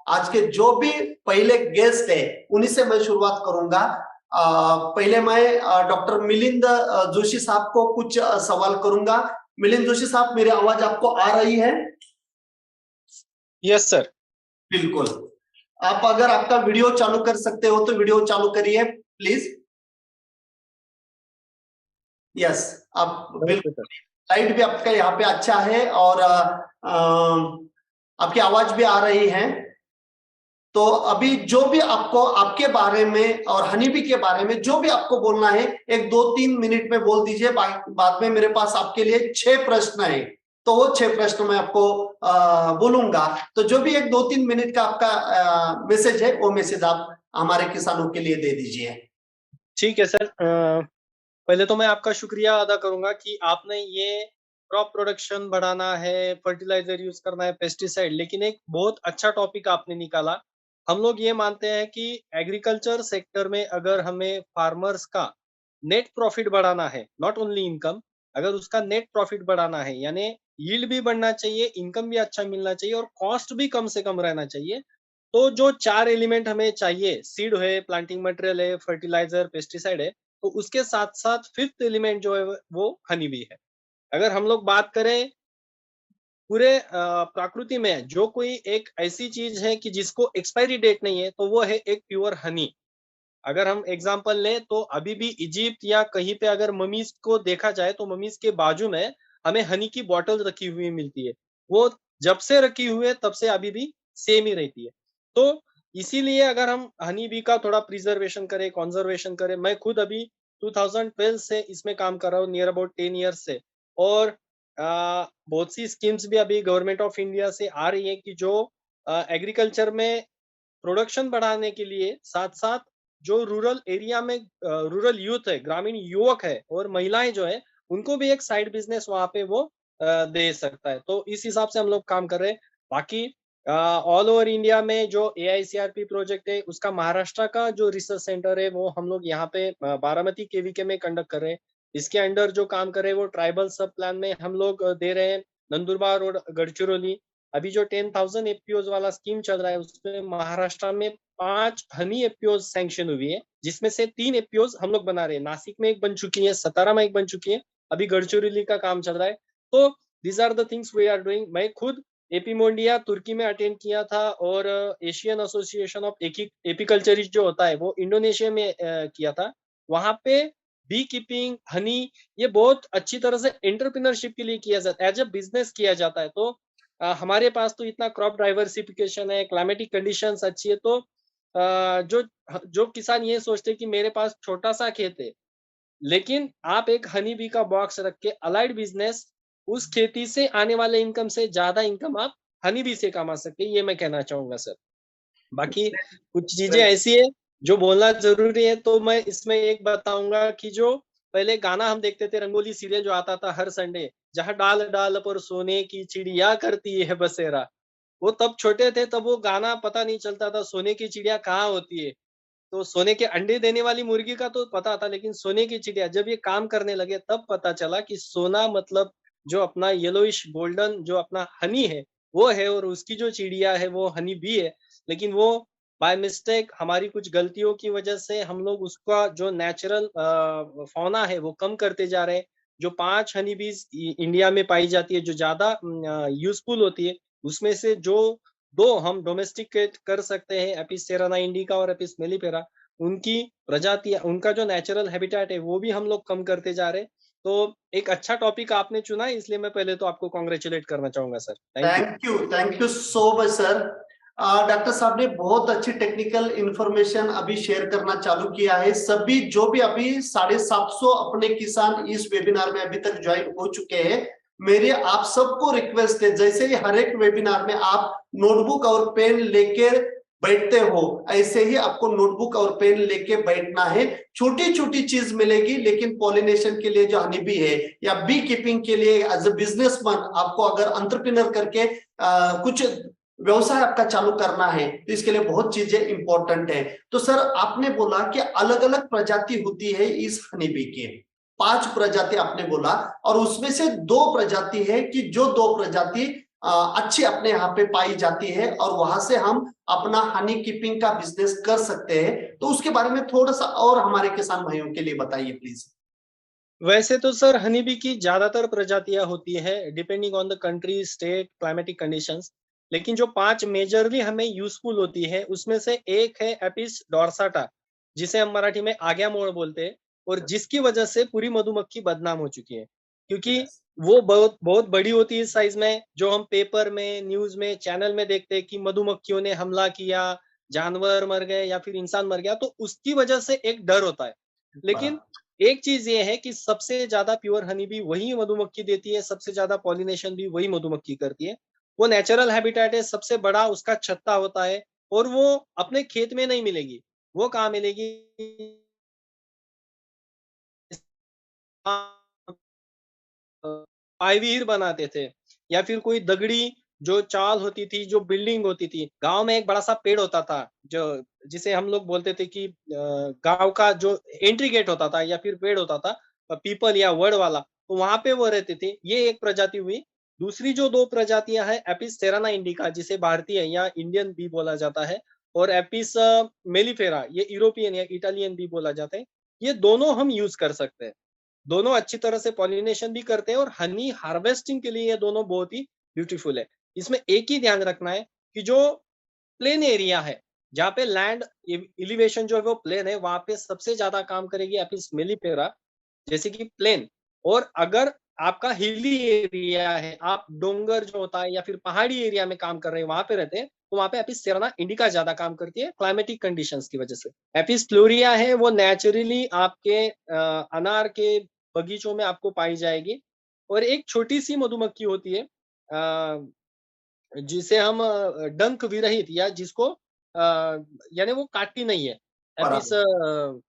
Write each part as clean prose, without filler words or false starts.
आज के जो भी पहले गेस्ट है उन्हीं से मैं शुरुआत करूंगा। पहले मैं डॉक्टर मिलिंद जोशी साहब को कुछ सवाल करूंगा। मिलिंद जोशी साहब, मेरी आवाज आपको आ रही है? Yes sir. बिल्कुल। आप अगर आपका वीडियो चालू कर सकते हो तो वीडियो चालू करिए प्लीज। यस, आप बिल्कुल। लाइट भी आपका यहाँ पे अच्छा है और आपकी आवाज भी आ रही है। तो अभी जो भी आपको आपके बारे में और हनीबी के बारे में जो भी आपको बोलना है, एक 2-3 मिनट में बोल दीजिए। बाद में मेरे पास आपके लिए 6 प्रश्न है, तो वो 6 प्रश्न मैं आपको बोलूंगा। तो जो भी एक 2-3 मिनट का आपका मैसेज है, वो मैसेज आप हमारे किसानों के लिए दे दीजिए। ठीक है सर। पहले तो मैं आपका शुक्रिया अदा करूंगा कि आपने ये क्रॉप प्रोडक्शन बढ़ाना है, फर्टिलाइजर यूज करना है, पेस्टिसाइड, लेकिन एक बहुत अच्छा टॉपिक आपने निकाला। हम लोग ये मानते हैं कि एग्रीकल्चर सेक्टर में अगर हमें फार्मर्स का नेट प्रॉफिट बढ़ाना है, नॉट ओनली इनकम, अगर उसका नेट प्रॉफिट बढ़ाना है यानी यील्ड भी बढ़ना चाहिए, इनकम भी अच्छा मिलना चाहिए और कॉस्ट भी कम से कम रहना चाहिए, तो जो 4 एलिमेंट हमें चाहिए, सीड है, प्लांटिंग मटेरियल है, फर्टिलाइजर, पेस्टिसाइड है, तो उसके साथ साथ 5th एलिमेंट जो है वो हनी बी है। अगर हम लोग बात करें पूरे प्रकृति में जो कोई एक ऐसी चीज है कि जिसको एक्सपायरी डेट नहीं है, तो वो है एक प्योर हनी। अगर हम एग्जांपल लें तो अभी भी इजिप्ट या कहीं पे अगर ममीज को देखा जाए तो ममीज के बाजू में हमें हनी की बॉटल रखी हुई मिलती है। वो जब से रखी हुई है तब से अभी भी सेम ही रहती है। तो इसीलिए अगर हम हनी बी का थोड़ा प्रिजर्वेशन करें, कंजर्वेशन करें, मैं खुद अभी 2012 से इसमें काम कर रहा हूँ, नियर अबाउट 10 ईयर्स से। और बहुत सी स्कीम्स भी अभी गवर्नमेंट ऑफ इंडिया से आ रही है कि जो एग्रीकल्चर में प्रोडक्शन बढ़ाने के लिए साथ साथ जो रूरल एरिया में रूरल यूथ है, ग्रामीण युवक है और महिलाएं जो है, उनको भी एक साइड बिजनेस वहां पे वो दे सकता है। तो इस हिसाब से हम लोग काम कर रहे हैं। बाकी ऑल ओवर इंडिया में जो AICRP प्रोजेक्ट है, उसका महाराष्ट्र का जो रिसर्च सेंटर है वो हम लोग यहाँ पे बारामती KVK में कंडक्ट कर रहे हैं। इसके अंडर जो काम कर रहे हैं वो ट्राइबल सब प्लान में हम लोग दे रहे हैं, नंदुरबार और गढ़चिरौली। अभी जो 10,000 एफपीओज वाला स्कीम चल रहा है उसमें महाराष्ट्र में 5 हनी एफपीओज सैंक्शन हुई है, जिसमें से 3 एफपीओज हम लोग बना रहे हैं। नासिक में एक बन चुकी है, सतारा में एक बन चुकी है, अभी गढ़चिरौली का काम चल रहा है। तो these are the things we are doing. मैं खुद एपी मोंडिया तुर्की में अटेंड किया था और एशियन एसोसिएशन ऑफ एपीकल्चरिस्ट जो होता है वो इंडोनेशिया में किया था। वहां पे बी कीपिंग, हनी, ये बहुत अच्छी तरह से एंटरप्रेन्योरशिप के लिए किया जाता है, एज ए बिजनेस किया जाता है। तो हमारे पास तो इतना क्रॉप डाइवर्सिफिकेशन है, क्लाइमेटिक कंडीशंस अच्छी है, तो जो जो किसान ये सोचते हैं कि मेरे पास छोटा सा खेत है, लेकिन आप एक हनी बी का बॉक्स रख के अलाइड बिजनेस, उस खेती से आने वाले इनकम से ज्यादा इनकम आप हनी बी से कमा सकते हैं, ये मैं कहना चाहूंगा सर। बाकी कुछ चीजें ऐसी है जो बोलना जरूरी है, तो मैं इसमें एक बताऊंगा कि जो पहले गाना हम देखते थे, रंगोली सीरियल जो आता था हर संडे, जहाँ डाल डाल पर सोने की चिड़िया करती है बसेरा, वो तब छोटे थे तब वो गाना पता नहीं चलता था सोने की चिड़िया कहाँ होती है। तो सोने के अंडे देने वाली मुर्गी का तो पता था, लेकिन सोने की चिड़िया जब ये काम करने लगे तब पता चला कि सोना मतलब जो अपना येलोइश गोल्डन जो अपना हनी है वो है, और उसकी जो चिड़िया है वो हनी भी है। लेकिन वो बाय मिस्टेक हमारी कुछ गलतियों की वजह से हम लोग उसका जो नेचुरल फौना है वो कम करते जा रहे हैं। जो 5 हनी बीज इंडिया में पाई जाती है जो ज्यादा यूजफुल होती है, उसमें से जो 2 हम डोमेस्टिकेट कर सकते हैं, एपिस सेराना इंडिका और एपिस मेलिफेरा, उनकी प्रजाति, उनका जो नेचुरल हैबिटेट है वो भी हम लोग कम करते जा रहे हैं। तो एक अच्छा टॉपिक आपने चुना है, इसलिए मैं पहले तो आपको कॉन्ग्रेचुलेट करना चाहूंगा sir. Thank you. Thank you so much sir. Doctor साहब ने बहुत अच्छी टेक्निकल इंफॉर्मेशन अभी शेयर करना चालू किया है। सभी जो भी अभी 750 अपने किसान इस वेबिनार में अभी तक ज्वाइन हो चुके हैं, मेरे आप सबको रिक्वेस्ट है, जैसे ही हर एक वेबिनार में आप नोटबुक और पेन लेकर बैठते हो, ऐसे ही आपको नोटबुक और पेन लेके बैठना है। छोटी छोटी चीज मिलेगी, लेकिन पॉलिनेशन के लिए जो हनी बी है या बी कीपिंग के लिए एज ए बिजनेसमैन आपको अगर एंटरप्रेन्योर करके कुछ व्यवसाय आपका चालू करना है, तो इसके लिए बहुत चीजें इंपॉर्टेंट है। तो सर, आपने बोला कि अलग अलग प्रजाति होती है इस हनी बी की, 5 प्रजाति आपने बोला, और उसमें से 2 प्रजाति है कि जो 2 प्रजाति अच्छी अपने यहाँ पे पाई जाती है और वहां से हम अपना हनी कीपिंग का बिजनेस कर सकते हैं। तो उसके बारे में थोड़ा सा और हमारे किसान भाइयों के लिए बताइए प्लीज। वैसे तो सर हनी बी की ज्यादातर प्रजातियां होती है depending on the country, state, climatic conditions. लेकिन जो 5 मेजरली हमें यूजफुल होती है उसमें से एक है एपिस डोर्साटा, जिसे हम मराठी में आग्या मोड़ बोलते हैं, और जिसकी वजह से पूरी मधुमक्खी बदनाम हो चुकी है, क्योंकि यस। वो बहुत बहुत बड़ी होती है साइज में। जो हम पेपर में, न्यूज में, चैनल में देखते हैं कि मधुमक्खियों ने हमला किया, जानवर मर गए या फिर इंसान मर गया, तो उसकी वजह से एक डर होता है। लेकिन बराबर। एक चीज ये है कि सबसे ज्यादा प्योर हनी भी वही मधुमक्खी देती है, सबसे ज्यादा पॉलिनेशन भी वही मधुमक्खी करती है। वो नेचुरल हैबिटेट है, सबसे बड़ा उसका छत्ता होता है, और वो अपने खेत में नहीं मिलेगी। वो कहाँ मिलेगी? पायवीर बनाते थे, या फिर कोई दगड़ी जो चाल होती थी, जो बिल्डिंग होती थी। गांव में एक बड़ा सा पेड़ होता था, जो जिसे हम लोग बोलते थे कि गांव का जो एंट्री गेट होता था या फिर पेड़ होता था, पीपल या वड वाला, तो वहां पे वो रहते थे। ये एक प्रजाति हुई। दूसरी जो 2 प्रजातियां हैं, एपिस सेराना इंडिका, जिसे भारतीय या इंडियन बी बोला जाता है, और एपिस मेलिफेरा, ये यूरोपियन या इटालियन बी बोला जाता है। ये दोनों हम यूज कर सकते हैं। दोनों अच्छी तरह से पॉलिनेशन भी करते हैं, और हनी हार्वेस्टिंग के लिए ये दोनों बहुत ही ब्यूटीफुल है। इसमें एक ही ध्यान रखना है कि जो प्लेन एरिया है, जहाँ पे लैंड एलिवेशन जो है वो प्लेन है, वहां पे सबसे ज्यादा काम करेगी एपिस मेलिफेरा, जैसे कि प्लेन। और अगर आपका हिली एरिया है, आप डोंगर जो होता है या फिर पहाड़ी एरिया में काम कर रहे हैं, वहां पे रहते हैं, तो वहां पे एपिस सेराना इंडिका ज्यादा काम करती है क्लाइमेटिक कंडीशंस की वजह से। एपिस फ्लोरिया है, वो नेचुरली आपके अनार के बगीचों में आपको पाई जाएगी। और एक छोटी सी मधुमक्खी होती है, जिसे हम डंक विरहित, या जिसको यानी वो काटती नहीं है, एपिस, बराबर।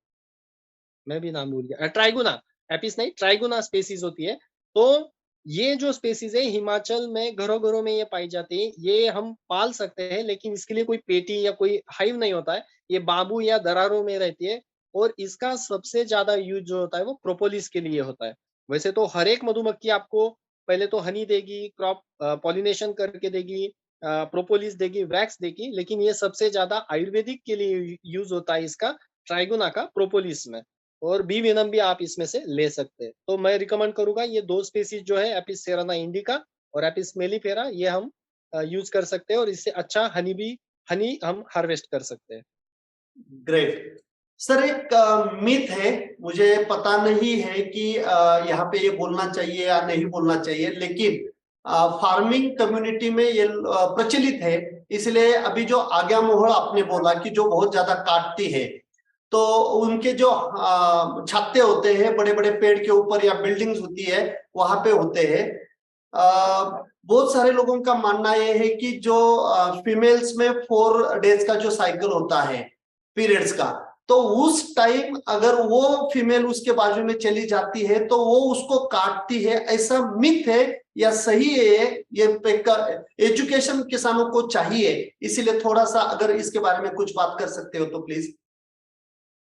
मैं भी नाम भूल गया, ट्राइगुना। एपिस नहीं, ट्राइगुना स्पेसीज होती है। तो ये जो स्पेसीज है, हिमाचल में घरों घरों में ये पाई जाती है। ये हम पाल सकते हैं, लेकिन इसके लिए कोई पेटी या कोई हाइव नहीं होता है। ये बांबू या दरारों में रहती है। और इसका सबसे ज्यादा यूज जो होता है वो प्रोपोलिस के लिए होता है। वैसे तो हर एक मधुमक्खी आपको पहले तो हनी देगी, क्रॉप पॉलिनेशन करके देगी, प्रोपोलिस देगी, वैक्स देगी, लेकिन ये सबसे ज्यादा आयुर्वेदिक के लिए यूज होता है इसका, ट्राइगोना का प्रोपोलिस में। और बी वेनम भी आप इसमें से ले सकते हैं। तो मैं रिकमेंड करूंगा ये 2 स्पीसीज जो है, एपिस सेराना इंडिका और एपिस मेलिफेरा, ये हम यूज कर सकते हैं, और इससे अच्छा हनी हम हार्वेस्ट कर सकते हैं। ग्रेट। सर एक मिथ है, मुझे पता नहीं है कि यहाँ पे ये बोलना चाहिए या नहीं बोलना चाहिए, लेकिन फार्मिंग कम्युनिटी में ये प्रचलित है। इसलिए अभी जो आज्ञा मोहड़ आपने बोला कि जो बहुत ज्यादा काटती है, तो उनके जो छत्ते होते हैं बड़े बड़े पेड़ के ऊपर या बिल्डिंग्स होती है वहां पे होते हैं। बहुत सारे लोगों का मानना यह है कि जो फीमेल्स में 4 डेज का जो साइकिल होता है पीरियड्स का, तो उस टाइम अगर वो फीमेल उसके बाजू में चली जाती है तो वो उसको काटती है, ऐसा मिथ है या सही है? ये एजुकेशन किसानों को चाहिए, इसीलिए थोड़ा सा अगर इसके बारे में कुछ बात कर सकते हो तो प्लीज।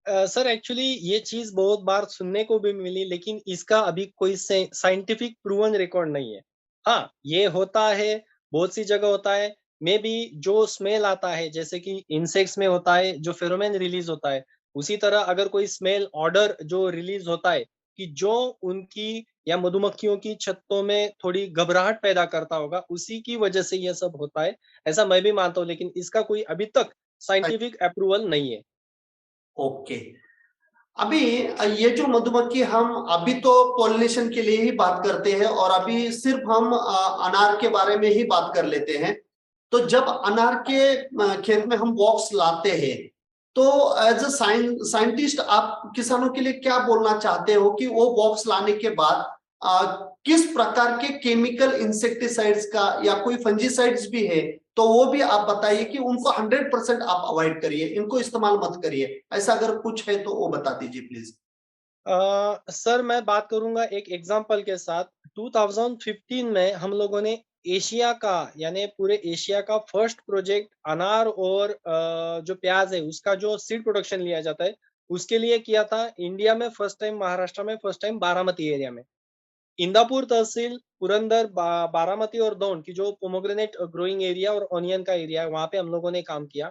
सर एक्चुअली ये चीज बहुत बार सुनने को भी मिली, लेकिन इसका अभी कोई साइंटिफिक प्रूवन रिकॉर्ड नहीं है। हाँ, ये होता है, बहुत सी जगह होता है। मे बी जो स्मेल आता है, जैसे कि इंसेक्ट्स में होता है जो फेरोमोन रिलीज होता है, उसी तरह अगर कोई स्मेल ऑर्डर जो रिलीज होता है, कि जो उनकी या मधुमक्खियों की छत्तों में थोड़ी घबराहट पैदा करता होगा, उसी की वजह से यह सब होता है, ऐसा मैं भी मानता हूँ। लेकिन इसका कोई अभी तक साइंटिफिक अप्रूवल नहीं है। ओके। अभी ये जो मधुमक्खी, हम अभी तो पॉलिनेशन के लिए ही बात करते हैं और अभी सिर्फ हम अनार के बारे में ही बात कर लेते हैं। तो जब अनार के खेत में हम बॉक्स लाते हैं, तो एज अ साइंटिस्ट आप किसानों के लिए क्या बोलना चाहते हो कि वो बॉक्स लाने के बाद किस प्रकार के केमिकल इंसेक्टिसाइड्स का या कोई फंजीसाइड्स भी है, तो वो भी आप बताइए कि उनको 100% आप अवॉइड करिए, इनको इस्तेमाल मत करिए, ऐसा अगर कुछ है तो वो बता दीजिए प्लीज। सर मैं बात करूंगा एक एग्जांपल के साथ। 2015 में हम लोगों ने एशिया का, यानी पूरे एशिया का फर्स्ट प्रोजेक्ट अनार और जो प्याज है उसका जो सीड प्रोडक्शन लिया जाता है, उसके लिए किया था। इंडिया में फर्स्ट टाइम, महाराष्ट्र में फर्स्ट टाइम, बारामती एरिया में। इंदापुर तहसील, पुरंदर, बारामती और दौंड की जो पोमोग्रेनेट ग्रोइंग एरिया और ऑनियन का एरिया है, वहां पे हम लोगों ने काम किया।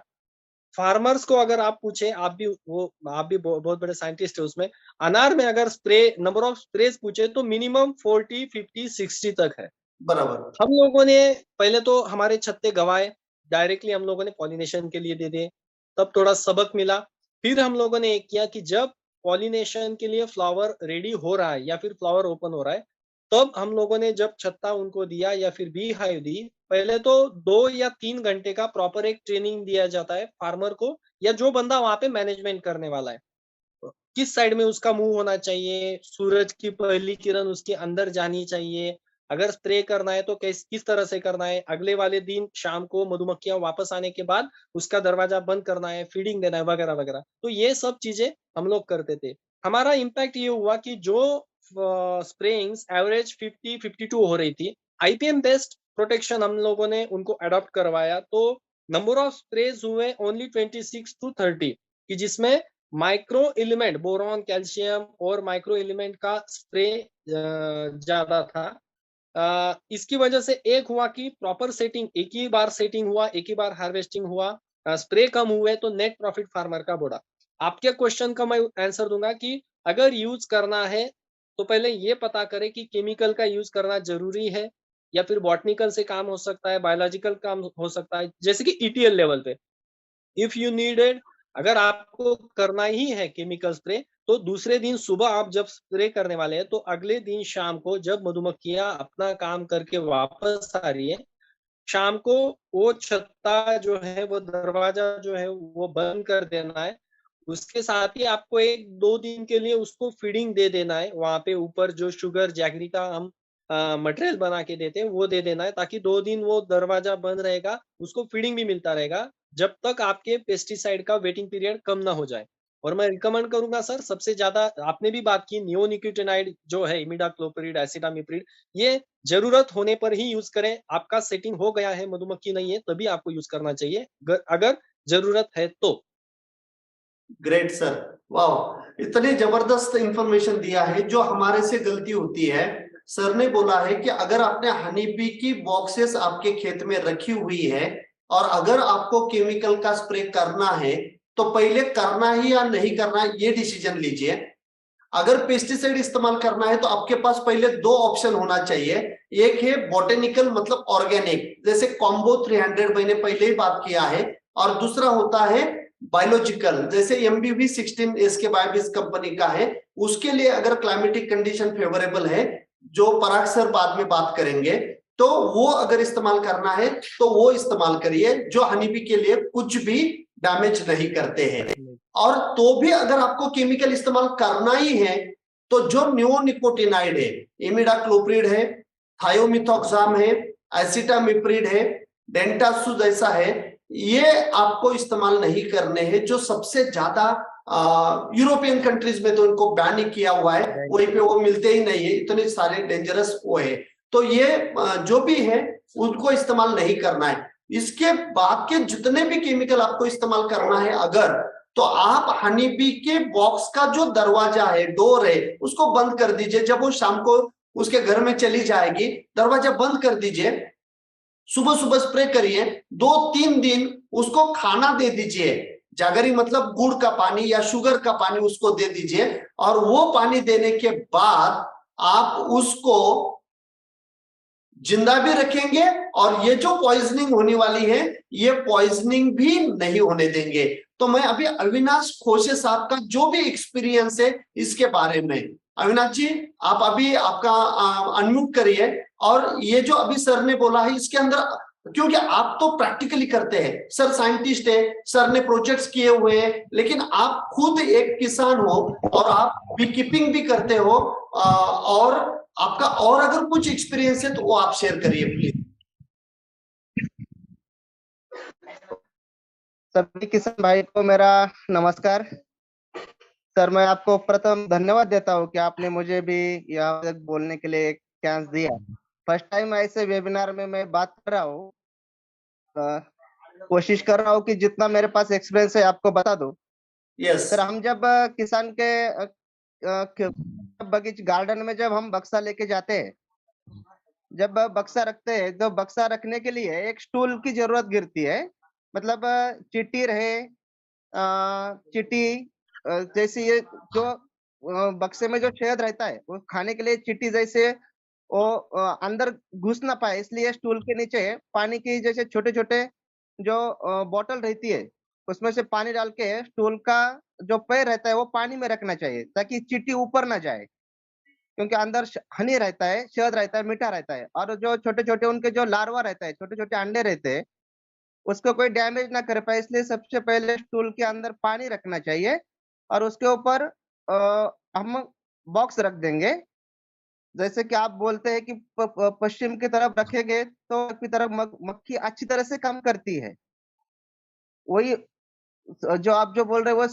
फार्मर्स को अगर आप पूछे, आप भी बहुत बड़े साइंटिस्ट है उसमें, अनार में अगर स्प्रे नंबर ऑफ स्प्रेज पूछे तो मिनिमम 40, 50, 60 तक है। बराबर। हम लोगों ने पहले तो हमारे छत्ते गवाए, डायरेक्टली हम लोगों ने पॉलिनेशन के लिए दे दिए, तब थोड़ा सबक मिला। फिर हम लोगों ने एक किया कि जब पॉलिनेशन के लिए फ्लावर रेडी हो रहा है या फिर फ्लावर ओपन हो रहा है, तब हम लोगों ने जब छत्ता उनको दिया या फिर बी हाइव दी, पहले तो 2 या 3 घंटे का प्रॉपर एक ट्रेनिंग दिया जाता है फार्मर को, या जो बंदा वहां पे मैनेजमेंट करने वाला है, किस साइड में उसका मुंह होना चाहिए, सूरज की पहली किरण उसके अंदर जानी चाहिए, अगर स्प्रे करना है तो किस तरह से करना है, अगले वाले दिन शाम को मधुमक्खियां वापस आने के बाद उसका दरवाजा बंद करना है, फीडिंग देना है, वगैरह वगैरह। तो ये सब चीजें हम लोग करते थे। हमारा इम्पैक्ट ये हुआ कि जो स्प्रेइंग्स एवरेज 50-52 हो रही थी, आईपीएम बेस्ड प्रोटेक्शन हम लोगों ने उनको अडॉप्ट करवाया, तो नंबर ऑफ स्प्रेज हुए ओनली 26 to 30, कि जिसमें माइक्रो एलिमेंट बोरॉन, कैल्शियम और माइक्रो एलिमेंट का स्प्रे ज्यादा था। इसकी वजह से एक हुआ कि प्रॉपर सेटिंग, एक ही बार सेटिंग हुआ, एक ही बार हार्वेस्टिंग हुआ, स्प्रे कम हुए, तो नेट प्रॉफिट फार्मर का बढ़ा। आपके क्वेश्चन का मैं आंसर दूंगा कि अगर यूज करना है तो पहले ये पता करें कि केमिकल का यूज करना जरूरी है या फिर बॉटनिकल से काम हो सकता है, बायोलॉजिकल काम हो सकता है, जैसे कि ईटीएल लेवल पे। इफ यू नीडेड, अगर आपको करना ही है केमिकल स्प्रे, तो दूसरे दिन सुबह आप जब स्प्रे करने वाले हैं तो अगले दिन शाम को जब मधुमक्खियां अपना काम करके वापस आ रही है, शाम को वो छत्ता जो है, वो दरवाजा जो है वो बंद कर देना है। उसके साथ ही आपको 1-2 दिन के लिए उसको फीडिंग दे देना है, वहां पे ऊपर जो शुगर जैगरी का हम मटेरियल बना के देते हैं वो दे देना है, ताकि 2 दिन वो दरवाजा बंद रहेगा, उसको फीडिंग भी मिलता रहेगा, जब तक आपके पेस्टिसाइड का वेटिंग पीरियड कम ना हो जाए। और मैं रिकमेंड करूंगा सर, सबसे ज्यादा आपने भी बात की, नियोनिकोटिनाइड जो है, इमिडाक्लोप्रिड, एसिटामिप्रिड, ये जरूरत होने पर ही यूज करें। आपका सेटिंग हो गया है, मधुमक्खी नहीं है, तभी आपको यूज करना चाहिए, अगर जरूरत है तो। ग्रेट सर, वाह, इतने जबरदस्त इंफॉर्मेशन दिया है। जो हमारे से गलती होती है, सर ने बोला है कि अगर आपने हनी बी की बॉक्सेस आपके खेत में रखी हुई है और अगर आपको केमिकल का स्प्रे करना है, तो पहले करना ही या नहीं करना ये डिसीजन लीजिए। अगर पेस्टिसाइड इस्तेमाल करना है तो आपके पास पहले 2 ऑप्शन होना चाहिए। एक है बोटेनिकल, मतलब ऑर्गेनिक, जैसे कॉम्बो 300 मैंने पहले ही बात किया है, और दूसरा होता है बायोलॉजिकल, जैसे एमबीवी 16 इसके बायोबिस कंपनी का है। उसके लिए अगर क्लाइमेटिक कंडीशन फेवरेबल है, जो पराग सर बाद में बात करेंगे, तो वो अगर इस्तेमाल करना है तो वो इस्तेमाल करिए, जो हनीबी के लिए कुछ भी डैमेज नहीं करते हैं। और तो भी अगर आपको केमिकल इस्तेमाल करना ही है, तो जो नियोनिकोटिनाइड है, इमिडाक्लोप्रिड है, थायोमिथॉक्साम है, एसिटामिप्रिड है, डेंटासू जैसा है, ये आपको इस्तेमाल नहीं करने हैं। जो सबसे ज्यादा यूरोपियन कंट्रीज में तो इनको बैन किया हुआ है, वहीं पे वो मिलते ही नहीं है, इतने सारे डेंजरस वो है। तो ये जो भी है उनको इस्तेमाल नहीं करना है। इसके बाद के जितने भी केमिकल आपको इस्तेमाल करना है अगर, तो आप हनी बी के बॉक्स का जो दरवाजा है, डोर है, उसको बंद कर दीजिए। जब वो शाम को उसके घर में चली जाएगी, दरवाजा बंद कर दीजिए, सुबह सुबह स्प्रे करिए, 2-3 दिन उसको खाना दे दीजिए, जागरी मतलब गुड़ का पानी या शुगर का पानी उसको दे दीजिए। और वो पानी देने के बाद आप उसको जिंदा भी रखेंगे, और ये जो पॉइजनिंग होने वाली है, ये पॉइजनिंग भी नहीं होने देंगे। तो मैं अभी अविनाश खोसे साहब का जो भी एक्सपीरियंस है इसके बारे में, अविनाश जी आप अभी आपका अनम्यूट करिए। और ये जो अभी सर ने बोला है इसके अंदर, क्योंकि आप तो प्रैक्टिकली करते हैं, सर साइंटिस्ट है, सर ने प्रोजेक्ट्स किए हुए हैं, लेकिन आप खुद एक किसान हो और आप बी कीपिंग भी करते हो, और आपका और अगर कुछ एक्सपीरियंस है तो वो आप शेयर करिए प्लीज। सभी किसान भाई को मेरा नमस्कार। सर मैं आपको प्रथम धन्यवाद देता हूँ कि आपने मुझे भी यहाँ तक बोलने के लिए एक चांस दिया। फर्स्ट टाइम ऐसे वेबिनार में मैं बात कर रहा हूँ, कोशिश कर रहा हूँ कि जितना मेरे पास एक्सपीरियंस है आपको बता दूं। यस सर हम जब किसान के बगीचे गार्डन में जब हम बक्सा लेके जाते हैं, जब बक्सा रखते हैं तो बक्सा रखने के लिए एक स्टूल की जरूरत गिरती है। मतलब चींटी रहे, चींटी जैसे ये जो बक्से में जो शहद रहता है वो खाने के लिए चींटी जैसे वो अंदर घुस ना पाए, इसलिए स्टूल के नीचे पानी की जैसे छोटे छोटे जो बॉटल रहती है उसमें से पानी डाल के स्टूल का जो पैर रहता है वो पानी में रखना चाहिए ताकि चींटी ऊपर ना जाए, क्योंकि अंदर हनी रहता है, शहद रहता है, मीठा रहता है, और जो छोटे छोटे उनके जो लार्वा रहता है, छोटे छोटे अंडे रहते हैं, उसको कोई डैमेज ना कर पाए, इसलिए सबसे पहले स्टूल के अंदर पानी रखना चाहिए और उसके ऊपर हम बॉक्स रख देंगे। जैसे कि आप बोलते हैं कि पश्चिम की तरफ रखेंगे तो की तरफ मक्खी अच्छी तरह से काम करती है। वही जो आप जो बोल रहे हैं वो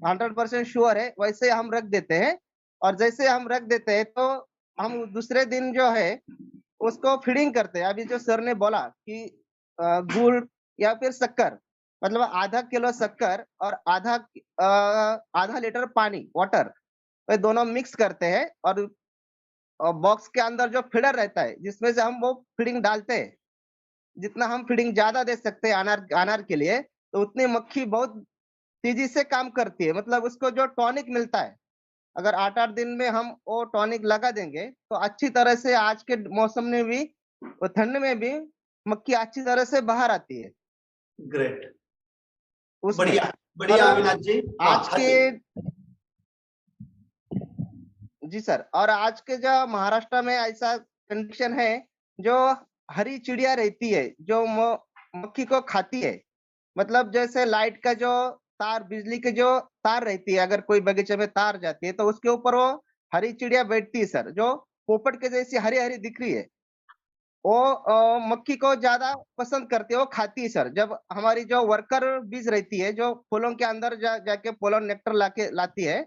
100% श्योर है, वैसे हम रख देते हैं। और जैसे हम रख देते हैं तो हम दूसरे दिन जो है उसको फीडिंग करते हैं। अभी जो सर ने बोला कि गुड़ या फिर शक्कर, मतलब आधा किलो शक्कर और आधा लीटर पानी वाटर, ये दोनों मिक्स करते हैं और बॉक्स के अंदर जो फीडर रहता है जिसमें से हम वो फीडिंग डालते हैं, जितना हम फीडिंग ज्यादा दे सकते हैं अनार के लिए, तो उतनी मक्खी बहुत तेजी से काम करती है। मतलब उसको जो टॉनिक मिलता है, अगर 8-8 दिन में हम वो टॉनिक लगा देंगे तो अच्छी तरह से आज के मौसम में भी और ठंड में भी मक्खी अच्छी तरह से बाहर आती है ग्रेट, उसमें। बढ़िया बढ़िया और अविनाश जी। आज के जी सर, और आज के जो महाराष्ट्र में ऐसा कंडीशन है, जो हरी चिड़िया रहती है जो मक्खी को खाती है, मतलब जैसे लाइट का जो तार, बिजली के जो तार रहती है, अगर कोई बगीचे में तार जाती है तो उसके ऊपर वो हरी चिड़िया बैठती है सर, जो पोपट के जैसी हरी हरी दिख रही है। वो मक्खी को ज्यादा पसंद करती है, वो खाती है सर। जब हमारी जो वर्कर बीज रहती है जो फूलों के अंदर जाके पोलन नेक्टर लाती है,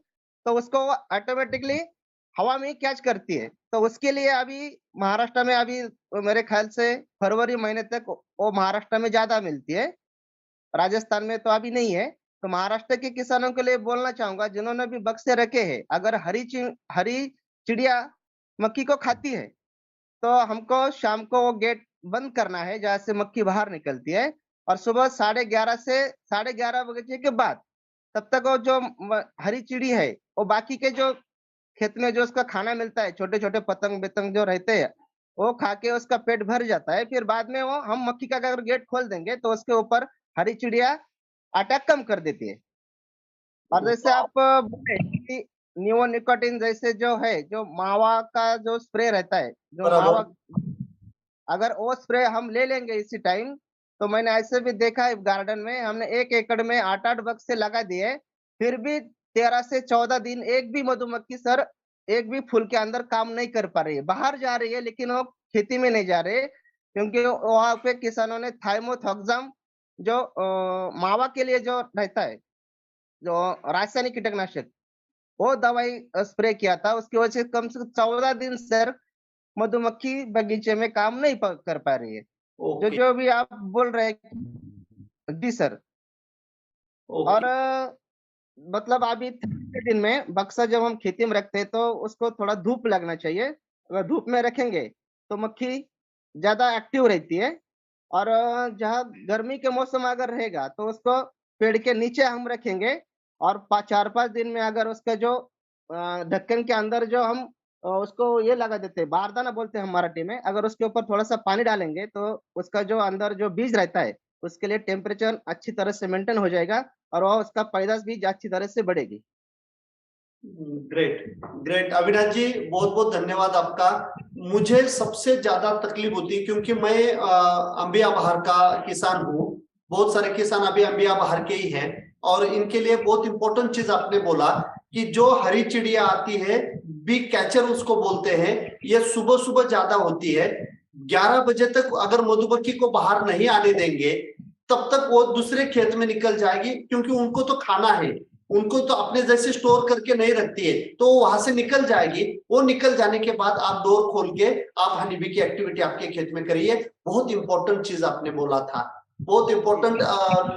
तो उसको ऑटोमेटिकली हवा में कैच करती है। तो उसके लिए अभी महाराष्ट्र में अभी मेरे ख्याल से फरवरी महीने तक वो महाराष्ट्र में ज्यादा मिलती है, राजस्थान में तो अभी नहीं है। तो महाराष्ट्र के किसानों के लिए बोलना चाहूंगा जिन्होंने भी बक्से रखे हैं, अगर हरी चिड़िया मक्खी को खाती है तो हमको शाम को वो गेट बंद करना है जहाँ से मक्खी बाहर निकलती है, और सुबह 11:30 से 11:30 बजे के बाद तब तक वो जो हरी चिड़ी है वो बाकी के जो खेत में जो उसका खाना मिलता है, छोटे छोटे पतंग बितंग जो रहते हैं, वो खा के उसका पेट भर जाता है। फिर बाद में वो हम मक्खी का अगर गेट खोल देंगे तो उसके ऊपर हरी चिड़िया अटैक कम कर देती है। और जैसे आप बोले कि नियोनिकोटिन जैसे जो है, जो मावा का जो स्प्रे रहता है, जो मावा, अगर वो स्प्रे हम ले लेंगे इसी टाइम, तो मैंने ऐसे भी देखा है गार्डन में, हमने 1 एकड़ में 8-8 बक्से लगा दिए, फिर भी 13 से 14 दिन एक भी मधुमक्खी सर एक भी फूल के अंदर काम नहीं कर पा रही है। बाहर जा रही है लेकिन वो खेती में नहीं जा रहे, क्योंकि वहां पे किसानों ने थाइमोथॉक्सम जो मावा के लिए जो रहता है, जो रासायनिक कीटनाशक, वो दवाई स्प्रे किया था। उसकी वजह से कम से कम 14 दिन सर मधुमक्खी बगीचे में काम नहीं कर पा रही है। जो जो भी आप बोल रहे हैं जी सर। और मतलब अभी के दिन में बक्सा जब हम खेती में रखते हैं तो उसको थोड़ा धूप लगना चाहिए। अगर धूप में रखेंगे तो मक्खी ज्यादा एक्टिव रहती है। और जहाँ गर्मी के मौसम अगर रहेगा तो उसको पेड़ के नीचे हम रखेंगे, और 4-5 दिन में अगर उसका जो ढक्कन के अंदर जो हम उसको ये लगा देते हैं, बारदाना बोलते हैं हम मराठी में, अगर उसके ऊपर थोड़ा सा पानी डालेंगे तो उसका जो अंदर जो बीज रहता है उसके लिए टेम्परेचर अच्छी तरह से मेंटेन हो जाएगा और वह उसका पैदाश भी अच्छी तरह से बढ़ेगी। ग्रेट ग्रेट अविनाश जी, बहुत बहुत धन्यवाद आपका। मुझे सबसे ज्यादा तकलीफ होती है क्योंकि मैं अंबिया बहार का किसान हूँ, बहुत सारे किसान अभी अंबिया बहार के ही हैं, और इनके लिए बहुत इंपॉर्टेंट चीज आपने बोला कि जो हरी चिड़िया आती है, बी कैचर उसको बोलते हैं, ये सुबह सुबह ज्यादा होती है। 11 बजे तक अगर मधुमक्खी को बाहर नहीं आने देंगे तब तक वो दूसरे खेत में निकल जाएगी, क्योंकि उनको तो खाना है, उनको तो अपने जैसे स्टोर करके नहीं रखती है, तो वहां से निकल जाएगी। वो निकल जाने के बाद आप डोर खोल के आप हनी बी की एक्टिविटी आपके खेत में करिए। बहुत इंपॉर्टेंट चीज आपने बोला था, बहुत इंपॉर्टेंट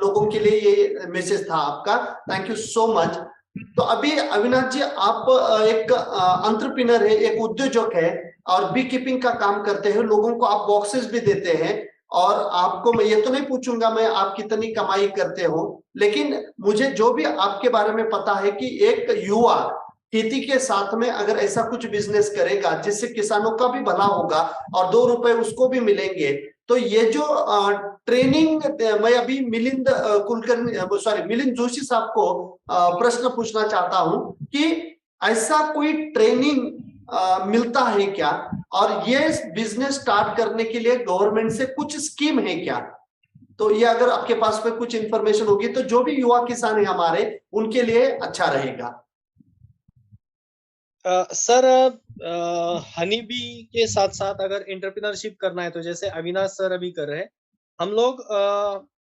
लोगों के लिए ये मैसेज था आपका। Thank you so much. तो अभी अविनाश जी, आप एक एंटरप्रेन्योर है, एक उद्योजक है और बी कीपिंग का काम करते हैं, लोगों को आप बॉक्सेस भी देते हैं। और आपको मैं ये तो नहीं पूछूंगा मैं आप कितनी कमाई करते हो, लेकिन मुझे जो भी आपके बारे में पता है कि एक युवा खेती के साथ में अगर ऐसा कुछ बिजनेस करेगा जिससे किसानों का भी भला होगा और 2 रुपए उसको भी मिलेंगे, तो ये जो ट्रेनिंग, मैं अभी मिलिंद कुलकर्णी, सॉरी, मिलिंद जोशी साहब को प्रश्न पूछना चाहता हूं कि ऐसा कोई ट्रेनिंग मिलता है क्या, और ये बिजनेस स्टार्ट करने के लिए गवर्नमेंट से कुछ स्कीम है क्या? तो ये अगर आपके पास में कुछ इंफॉर्मेशन होगी तो जो भी युवा किसान है हमारे, उनके लिए अच्छा रहेगा। सर, हनी बी के साथ साथ अगर एंटरप्रेन्योरशिप करना है तो जैसे अविनाश सर अभी कर रहे हैं, हम लोग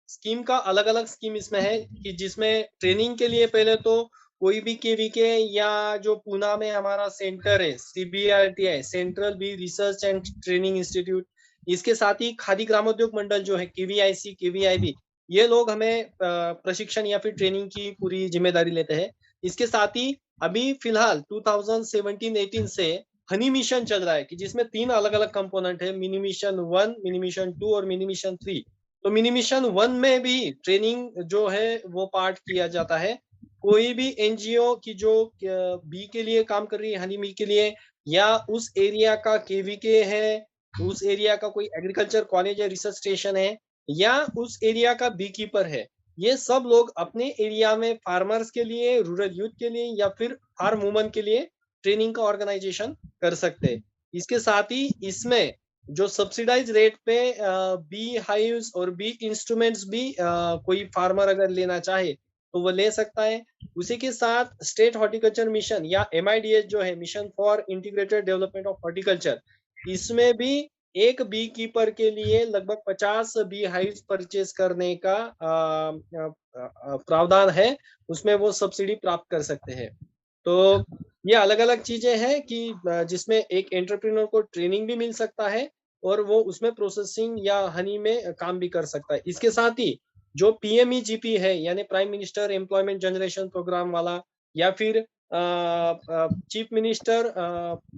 स्कीम का अलग अलग स्कीम इसमें है कि जिसमें ट्रेनिंग के लिए पहले तो कोई भी केवीके या जो पूना में हमारा सेंटर है CBRTI, central bee research and training institute, इसके साथ ही खादी ग्रामोद्योग मंडल जो है KVIC, KVIB, ये लोग हमें प्रशिक्षण या फिर ट्रेनिंग की पूरी जिम्मेदारी लेते हैं। इसके साथ ही अभी फिलहाल 2017-18 से हनी मिशन चल रहा है कि जिसमें 3 अलग अलग कंपोनेंट है, मिनी मिशन 1, मिनी मिशन 2 और मिनी मिशन 3। तो मिनी मिशन 1 में भी ट्रेनिंग जो है वो पार्ट किया जाता है। कोई भी एनजीओ की जो बी के लिए काम कर रही है, हनी बी के लिए, या उस एरिया का केवीके है, उस एरिया का कोई एग्रीकल्चर कॉलेज या रिसर्च स्टेशन है, या उस एरिया का बी कीपर है, ये सब लोग अपने एरिया में फार्मर्स के लिए, रूरल यूथ के लिए या फिर फार्म वुमन के लिए ट्रेनिंग का ऑर्गेनाइजेशन कर सकते हैं। इसके साथ ही इसमें जो सब्सिडाइज रेट पे बी हाइव्स और बी इंस्ट्रूमेंट्स भी कोई फार्मर अगर लेना चाहे तो वो ले सकता है। उसी के साथ स्टेट हॉर्टिकल्चर मिशन या MIDH जो है, mission for integrated development of horticulture, इसमें भी एक बी कीपर के लिए लगभग 50 बी हाइव्स परचेज करने का प्रावधान है, उसमें वो सब्सिडी प्राप्त कर सकते हैं। तो ये अलग अलग चीजें हैं कि जिसमें एक एंटरप्रेन्योर को ट्रेनिंग भी मिल सकता है और वो उसमें प्रोसेसिंग या हनी में काम भी कर सकता है। इसके साथ ही जो PMEGP है, यानी prime minister employment generation programme वाला, या फिर chief minister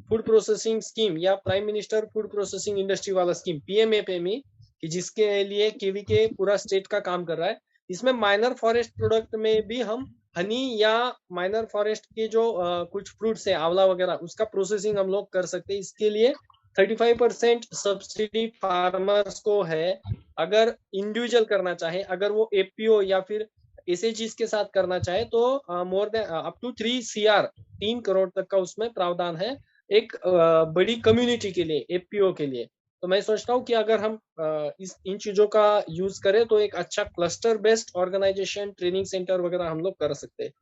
food processing scheme या prime minister food processing industry वाला स्कीम PMFME, कि जिसके लिए केवीके पूरा स्टेट का काम कर रहा है, इसमें माइनर फॉरेस्ट प्रोडक्ट में भी हम हनी या माइनर फॉरेस्ट के जो कुछ फ्रूट्स है, आंवला वगैरह, उसका प्रोसेसिंग हम लोग कर सकते हैं। इसके लिए 35% सब्सिडी फार्मर्स को है। अगर इंडिविजुअल करना चाहे, अगर वो APO या फिर SHGs के साथ करना चाहे तो more than up to 3 CR, 3 crore तक का उसमें प्रावधान है एक बड़ी कम्युनिटी के लिए, APO के लिए। तो मैं सोचता हूँ कि अगर हम इन चीजों का यूज करें तो एक अच्छा cluster based organisation, training centre वगैरह हम लोग कर सकते हैं।